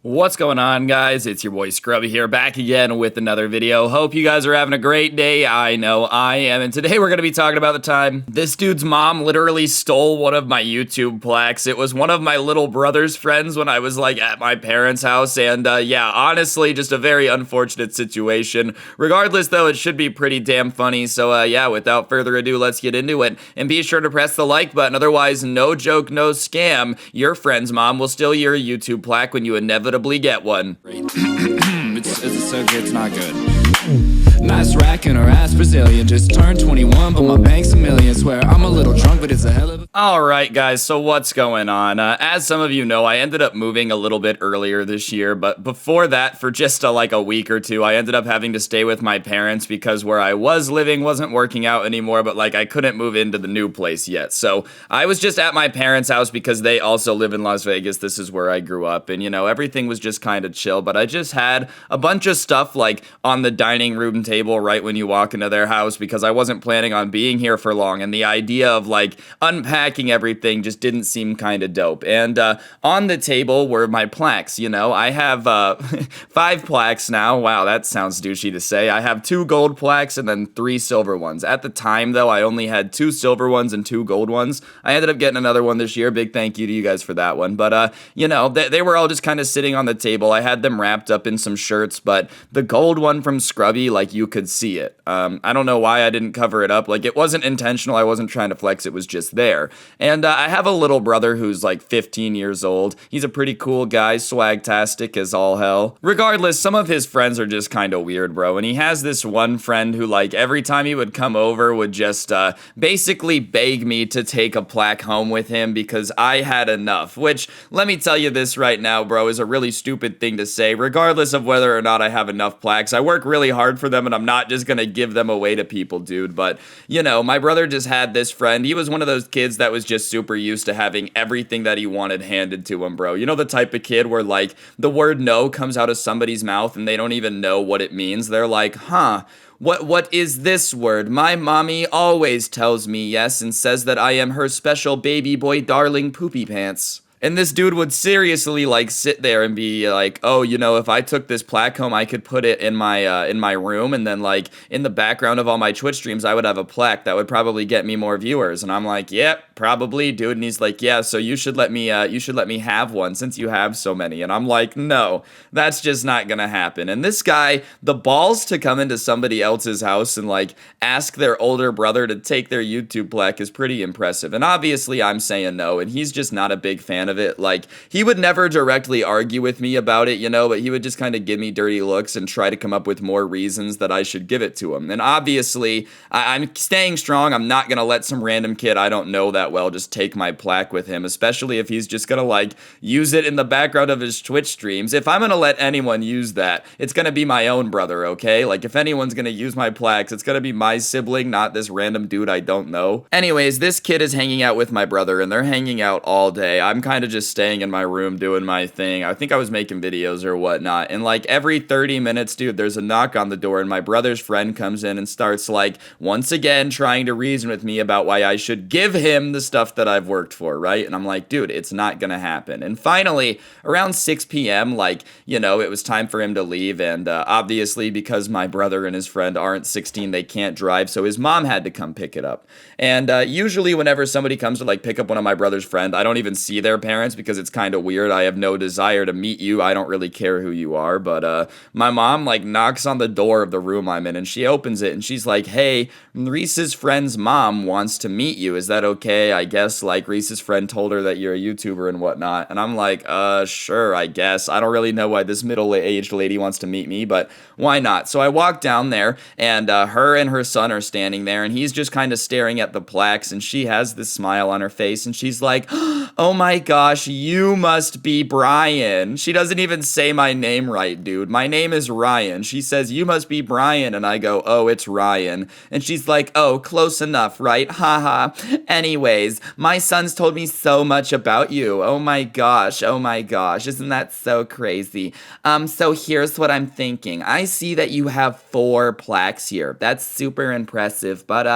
What's going on, guys? It's your boy Scrubby here, back again with another video. Hope you guys are having a great day. I know I am, and today we're going to be talking about the time this dude's mom literally stole one of my YouTube plaques. It was one of my little brother's friends when I was like at my parents' house, and yeah, honestly, just a very unfortunate situation. Regardless, though, it should be pretty damn funny, so yeah, without further ado, let's get into it. And be sure to press the like button, otherwise, no joke, no scam. Your friend's mom will steal your YouTube plaque when you inevitably get one. It's not good. Nice racking her ass Brazilian. Just turned 21, but my bank's a million. Swear I'm a little drunk, but it's a hell of a... Alright guys, so what's going on? As some of you know, I ended up moving a little bit earlier this year, but before that, for just like a week or two, I ended up having to stay with my parents because where I was living wasn't working out anymore, but like I couldn't move into the new place yet. So I was just at my parents' house because they also live in Las Vegas. This is where I grew up, and you know, everything was just kind of chill, but I just had a bunch of stuff like on the dining room table right when you walk into their house because I wasn't planning on being here for long, and the idea of like unpacking everything just didn't seem kind of dope. And on the table were my plaques. You know, I have 5 plaques now. Wow, that sounds douchey to say. I have 2 gold plaques and then 3 silver ones. At the time, though, I only had 2 silver ones and 2 gold ones. I ended up getting another one this year. Big thank you to you guys for that one. But you know, they were all just kind of sitting on the table. I had them wrapped up in some shirts, but the gold one from Scrubby, like, you could see it. I don't know why I didn't cover it up. Like, it wasn't intentional. I wasn't trying to flex. It was just there. And I have a little brother who's like 15 years old. He's a pretty cool guy, swagtastic as all hell. Regardless, some of his friends are just kind of weird, bro. And he has this one friend who, like, every time he would come over would just basically beg me to take a plaque home with him because I had enough. Which, let me tell you this right now, bro, is a really stupid thing to say. Regardless of whether or not I have enough plaques, I work really hard for them and I'm not just gonna give them away to people, dude. But, you know, my brother just had this friend. He was one of those kids that was just super used to having everything that he wanted handed to him, bro. You know, the type of kid where, like, the word no comes out of somebody's mouth and they don't even know what it means. They're like, huh, what is this word? My mommy always tells me yes and says that I am her special baby boy darling poopy pants. And this dude would seriously, like, sit there and be like, oh, you know, if I took this plaque home, I could put it in my room, and then, like, in the background of all my Twitch streams, I would have a plaque that would probably get me more viewers. And I'm like, yep, probably, dude. And he's like, yeah, so you should let me have one since you have so many. And I'm like, no, that's just not gonna happen. And this guy, the balls to come into somebody else's house and, like, ask their older brother to take their YouTube plaque is pretty impressive. And obviously, I'm saying no, and he's just not a big fan of it. Like, he would never directly argue with me about it, you know, but he would just kind of give me dirty looks and try to come up with more reasons that I should give it to him. And obviously, I'm staying strong. I'm not gonna let some random kid I don't know that well just take my plaque with him, especially if he's just gonna, like, use it in the background of his Twitch streams. If I'm gonna let anyone use that, it's gonna be my own brother, okay? Like, if anyone's gonna use my plaques, it's gonna be my sibling, not this random dude I don't know. Anyways, this kid is hanging out with my brother, and they're hanging out all day. I'm kind of just staying in my room doing my thing. I think I was making videos or whatnot, and like every 30 minutes, dude, there's a knock on the door, and my brother's friend comes in and starts, like, once again trying to reason with me about why I should give him the stuff that I've worked for, right? And I'm like, dude, it's not gonna happen. And finally, around 6 p.m., like, you know, it was time for him to leave, and obviously, because my brother and his friend aren't 16, they can't drive, so his mom had to come pick it up. And usually whenever somebody comes to, like, pick up one of my brother's friend, I don't even see their parents because it's kind of weird. I have no desire to meet you. I don't really care who you are. But my mom, like, knocks on the door of the room I'm in, and she opens it, and she's like, hey, Reese's friend's mom wants to meet you. Is that okay? I guess, like, Reese's friend told her that you're a YouTuber and whatnot. And I'm like, sure, I guess. I don't really know why this middle-aged lady wants to meet me, but why not? So I walk down there, and her and her son are standing there, and he's just kind of staring at the plaques, and she has this smile on her face, and she's like, oh my gosh, you must be Brian. She doesn't even say my name right, dude. My name is Ryan. She says, you must be Brian, and I go, oh, it's Ryan. And she's like, oh, close enough, right? Haha. Anyways, my son's told me so much about you. Oh my gosh, isn't that so crazy? So here's what I'm thinking. I see that you have 4 plaques here. That's super impressive, but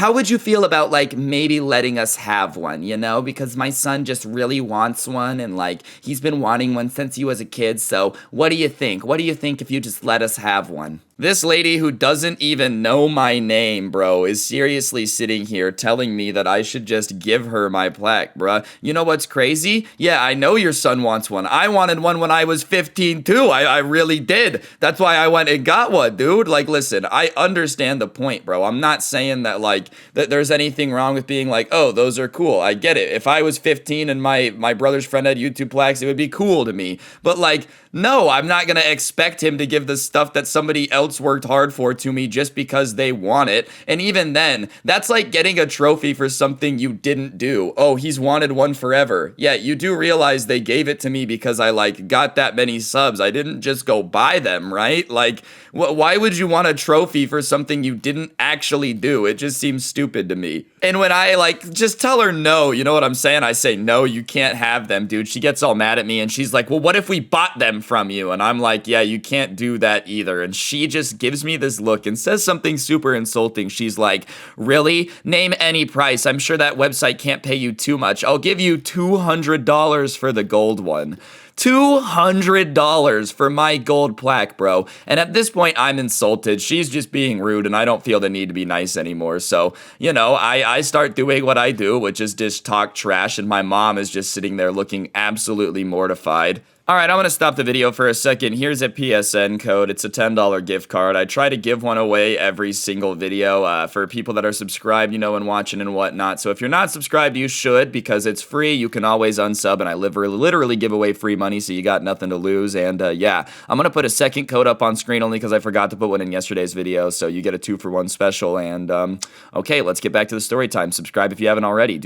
how would you feel about like maybe letting us have one, you know? Because my son just really wants one and like he's been wanting one since he was a kid. So what do you think? What do you think if you just let us have one? This lady who doesn't even know my name, bro, is seriously sitting here telling me that I should just give her my plaque, bruh. You know what's crazy? Yeah, I know your son wants one. I wanted one when I was 15 too. I really did. That's why I went and got one, dude. Like, listen, I understand the point, bro. I'm not saying that like that there's anything wrong with being like, oh, those are cool. I get it. If I was 15 and my brother's friend had YouTube plaques, it would be cool to me. But like, no, I'm not gonna expect him to give the stuff that somebody else worked hard for to me just because they want it. And even then, that's like getting a trophy for something you didn't do. Oh, he's wanted one forever. Yeah, you do realize they gave it to me because I like got that many subs. I didn't just go buy them, right? Like, why would you want a trophy for something you didn't actually do? It just seems stupid to me. And when I like just tell her no, you know what I'm saying? I say, no, you can't have them, dude. She gets all mad at me and she's like, well, what if we bought them from you? And I'm like, yeah, you can't do that either. And she just gives me this look and says something super insulting. She's like, really? Name any price. I'm sure that website can't pay you too much. I'll give you $200 for the gold one. $200 for my gold plaque, bro. And at this point, I'm insulted. She's just being rude, and I don't feel the need to be nice anymore. So, you know, I start doing what I do, which is just talk trash, and my mom is just sitting there looking absolutely mortified. All right, I'm going to stop the video for a second. Here's a PSN code. It's a $10 gift card. I try to give one away every single video for people that are subscribed, you know, and watching and whatnot. So if you're not subscribed, you should, because it's free. You can always unsub, and I literally give away free money, so you got nothing to lose. And yeah, I'm going to put a second code up on screen only because I forgot to put one in yesterday's video, so you get a 2-for-1 special. And okay, let's get back to the story time. Subscribe if you haven't already.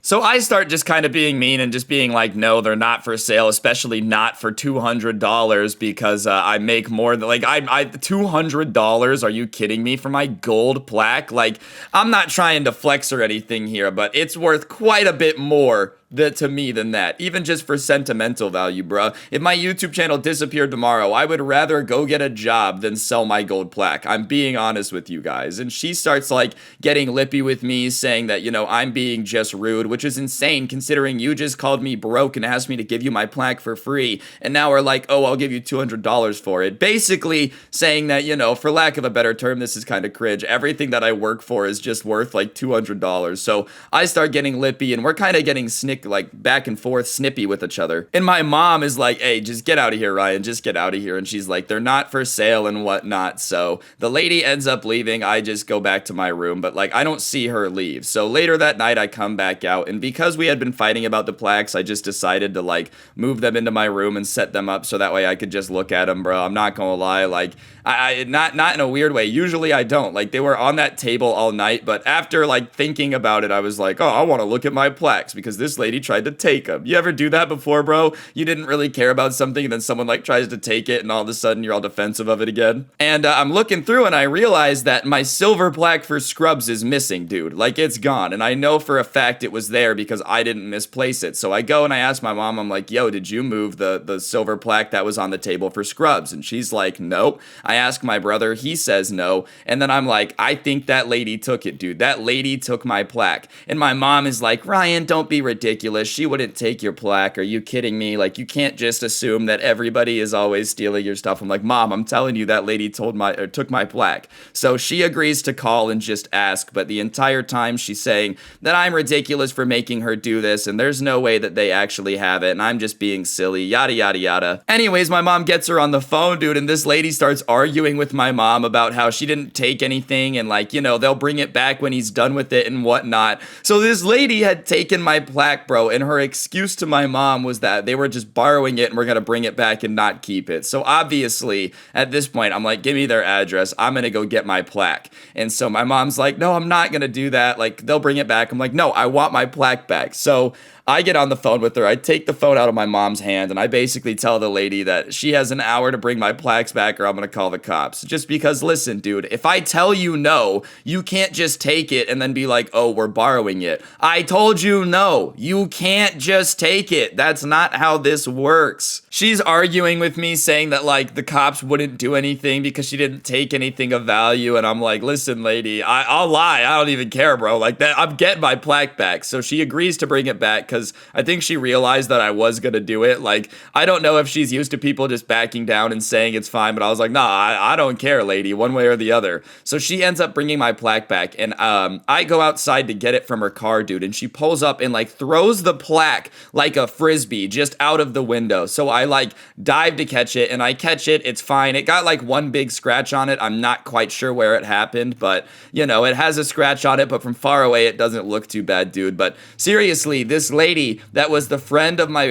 So I start just kind of being mean and just being like, no, they're not for sale, especially not for $200 because I make more than like I $200. Are you kidding me for my gold plaque? Like, I'm not trying to flex or anything here, but it's worth quite a bit more to me than that, even just for sentimental value, bruh. If my YouTube channel disappeared tomorrow, I would rather go get a job than sell my gold plaque. I'm being honest with you guys. And she starts like getting lippy with me, saying that, you know, I'm being just rude, which is insane considering you just called me broke and asked me to give you my plaque for free. And now we're like, oh, I'll give you $200 for it. Basically saying that, you know, for lack of a better term, this is kind of cringe. Everything that I work for is just worth like $200. So I start getting lippy and we're kind of getting like back and forth snippy with each other. And my mom is like, hey, just get out of here, Ryan, just get out of here. And she's like, they're not for sale and whatnot. So the lady ends up leaving. I just go back to my room, but like I don't see her leave. So later that night I come back out, and because we had been fighting about the plaques, I just decided to like move them into my room and set them up so that way I could just look at them, bro. I'm not gonna lie, like I not in a weird way. Usually I don't. Like, they were on that table all night, but after like thinking about it, I was like, oh, I want to look at my plaques because this lady tried to take them. You ever do that before, bro? You didn't really care about something and then someone like tries to take it and all of a sudden you're all defensive of it again. And I'm looking through and I realized that my silver plaque for Scrubs is missing, dude. Like, it's gone. And I know for a fact it was there because I didn't misplace it. So I go and I ask my mom, I'm like, yo, did you move the silver plaque that was on the table for Scrubs? And she's like, nope. I ask my brother, he says no. And then I'm like, I think that lady took it, dude. That lady took my plaque. And my mom is like, Ryan, don't be ridiculous. She wouldn't take your plaque. Are you kidding me? Like, you can't just assume that everybody is always stealing your stuff. I'm like, Mom, I'm telling you that lady took my plaque. So she agrees to call and just ask. But the entire time she's saying that I'm ridiculous for making her do this. And there's no way that they actually have it. And I'm just being silly, yada, yada, yada. Anyways, my mom gets her on the phone, dude. And this lady starts arguing with my mom about how she didn't take anything. And like, you know, they'll bring it back when he's done with it and whatnot. So this lady had taken my plaque, bro. And her excuse to my mom was that they were just borrowing it and we're going to bring it back and not keep it. So obviously at this point, I'm like, give me their address. I'm going to go get my plaque. And so my mom's like, no, I'm not going to do that. Like, they'll bring it back. I'm like, no, I want my plaque back. So I get on the phone with her. I take the phone out of my mom's hand and I basically tell the lady that she has an hour to bring my plaques back or I'm going to call the cops. Just because, listen, dude, if I tell you no, you can't just take it and then be like, oh, we're borrowing it. I told you no. You can't just take it. That's not how this works. She's arguing with me saying that like the cops wouldn't do anything because she didn't take anything of value. And I'm like, listen, lady, I'll lie. I don't even care, bro. Like that, I'm getting my plaque back. So she agrees to bring it back because I think she realized that I was going to do it. Like, I don't know if she's used to people just backing down and saying it's fine, but I was like, nah, I don't care, lady, one way or the other. So she ends up bringing my plaque back, and I go outside to get it from her car, dude, and she pulls up and like throws the plaque like a frisbee just out of the window. So I like dive to catch it, and I catch it. It's fine. It got like one big scratch on it. I'm not quite sure where it happened, but you know, it has a scratch on it, but from far away, it doesn't look too bad, dude. But seriously, this lady that was the friend of my,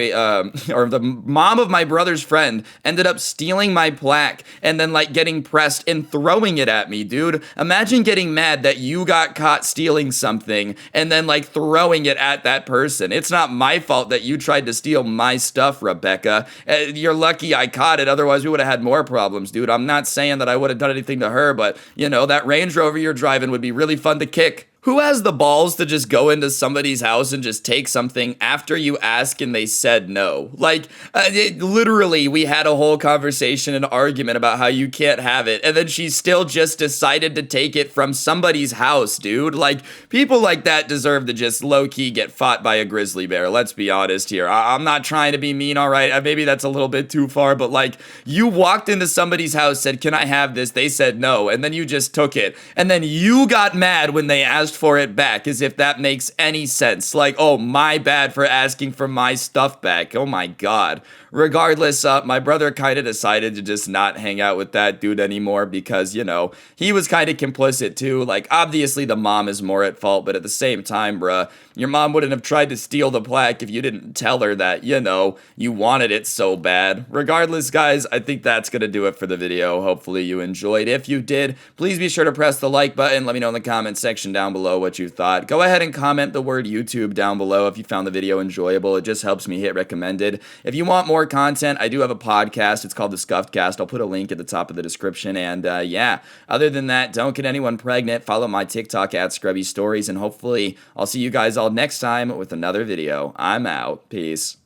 or the mom of my brother's friend, ended up stealing my plaque and then like getting pressed and throwing it at me, dude. Imagine getting mad that you got caught stealing something and then like throwing it at that person. It's not my fault that you tried to steal my stuff, Rebecca. You're lucky I caught it. Otherwise, we would have had more problems, dude. I'm not saying that I would have done anything to her, but you know, that Range Rover you're driving would be really fun to kick. Who has the balls to just go into somebody's house and just take something after you ask and they said no? Like, literally, we had a whole conversation and argument about how you can't have it, and then she still just decided to take it from somebody's house, dude. Like, people like that deserve to just low-key get fought by a grizzly bear. Let's be honest here. I'm not trying to be mean, all right? Maybe that's a little bit too far, but like, you walked into somebody's house, said, can I have this? They said no, and then you just took it, and then you got mad when they asked for it back, as if that makes any sense. Like, oh, my bad for asking for my stuff back. Oh my god. Regardless, my brother kind of decided to just not hang out with that dude anymore because, you know, he was kind of complicit too. Like, obviously the mom is more at fault, but at the same time, bruh, your mom wouldn't have tried to steal the plaque if you didn't tell her that, you know, you wanted it so bad. Regardless, guys, I think that's gonna do it for the video. Hopefully you enjoyed. If you did, please be sure to press the like button. Let me know in the comment section down below what you thought. Go ahead and comment the word YouTube down below if you found the video enjoyable. It just helps me hit recommended. If you want more content, I do have a podcast. It's called The Scuffed Cast. I'll put a link at the top of the description. And yeah, other than that, don't get anyone pregnant. Follow my TikTok at Scrubby Stories, and hopefully I'll see you guys all next time with another video. I'm out. Peace.